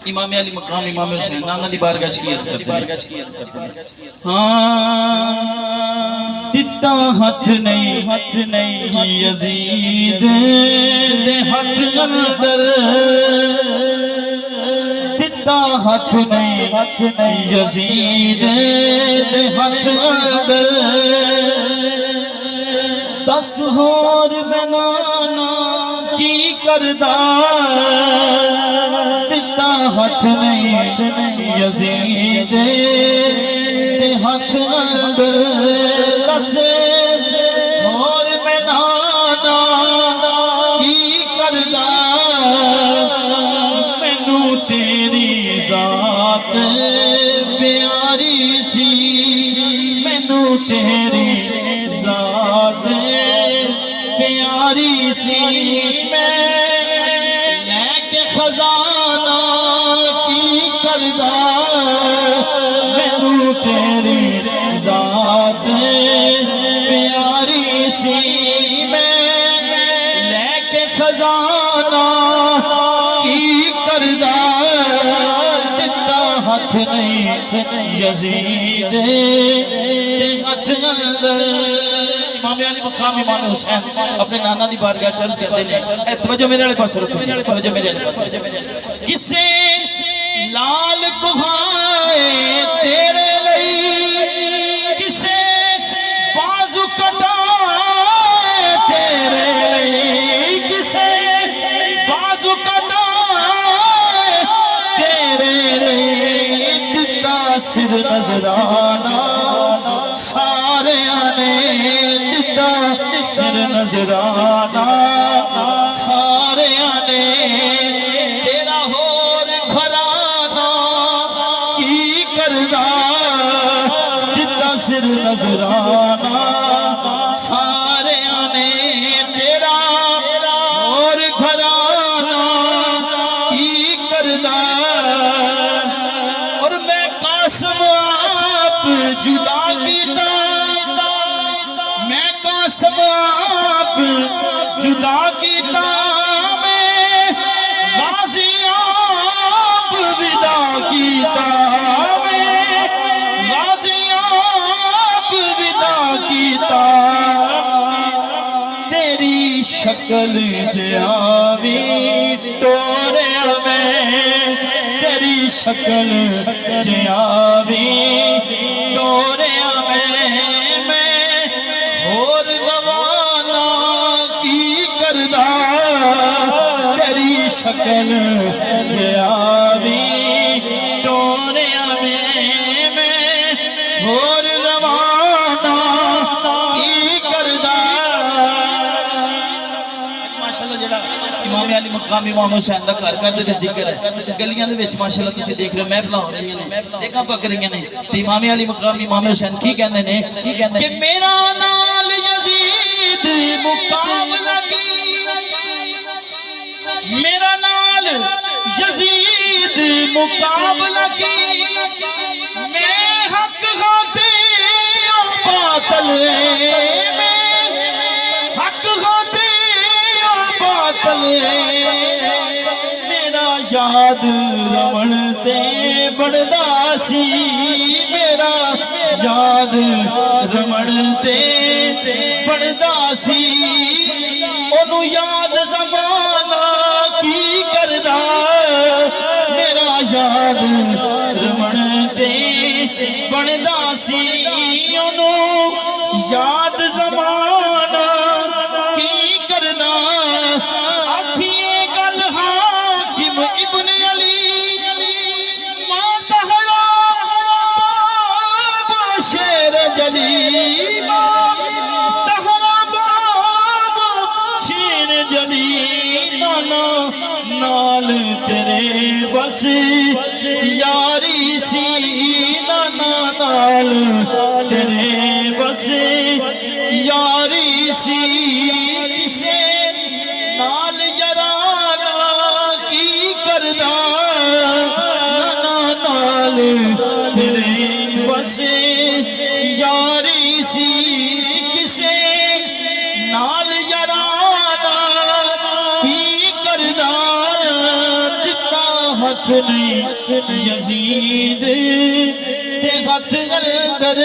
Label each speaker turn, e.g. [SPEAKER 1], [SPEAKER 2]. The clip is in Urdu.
[SPEAKER 1] امام علی مقام امام حسین نانا دی بارگاہ چ کی عرض کرتے ہیں دتا ہاتھ نہیں یزید دے ہاتھ اندر دتا ہاتھ نہیں یزید دے ہاتھ اندر دس ہور بنانا کی کردار دتا ہاتھ نہیں یزید دے ہاتھ اندر دس ہور بنانا کی کردار مینوں تیری ذات پیاری سی مینوں تیری ذات پیاری سی میں لے کے خزانہ کی کردار مینوں تیری ذات پیاری سی میں لے کے خزانہ کی کردار دتا ہاتھ نہیں یزید دے ہاتھ اندر امام علی مقام امام حسین اپنے نانا دی بارگاہ چرچ کرتے ہیں توجہ میرے والے پاس رکھو توجہ میرے والے پاس کسے لال کوہائے تیرے لئی کسے بازو کٹائے تیرے لئی کسے بازو کٹائے تیرے لئی دتا سر نظرانہ سارے آنے دتا سر نظرانہ سارے آنے تیرا ہور گھرانہ کی کردار دتا سر نظرانہ سارے آنے تیرا ہور گھرانہ کی کردار اور میں قاسم آپ جدا کیتا میں قاسم آپ جدا کیتا میں غازی آپ ودا کیتا میں غازی آپ ودا کیتا تیری شکل جیاوی ٹوریا میں تیری شکل جیاوی ٹوریا میں اور روانہ کی کردار تیری شکل جیاوی ٹوریا میں اور روانہ کی کردار ماشاءاللہ جڑا امام علی مقام امام حسین دا گھر گھر دے ذکر ہے گلیاں دے وچ ماشاءاللہ تسی دیکھ رہے ہو محفلاں ہو رہی ہیں دیکھاں پک رہی ہیں تے امام علی مقام امام حسین کی کہندے نے کہ میرا نال یزید مقابلہ کی میرا نال یزید مقابلہ کی میں حق غاتے او باطل حق غاتے او باطل میرا یاد رون تے بڑھدا سی میرا یاد رون تے بڑھدا سی اونوں یاد زمانہ کی کردا میرا یاد رون تے بڑھدا سی اونوں یاد زمانہ کی کردا آکھیے گل حاکم ابن علی ماں زہرا باب شیر جلی ماں زہرا باب شیر جلی نانا نال تیرے بس یاری سی نانا نال تیرے بس یاری سی کسے نال یارانہ کی کردا نانا نال تیرے بس یاری سی کسے نال یارانہ کی کردا دتا قیامت نہیں یزید دے ہاتھ اندر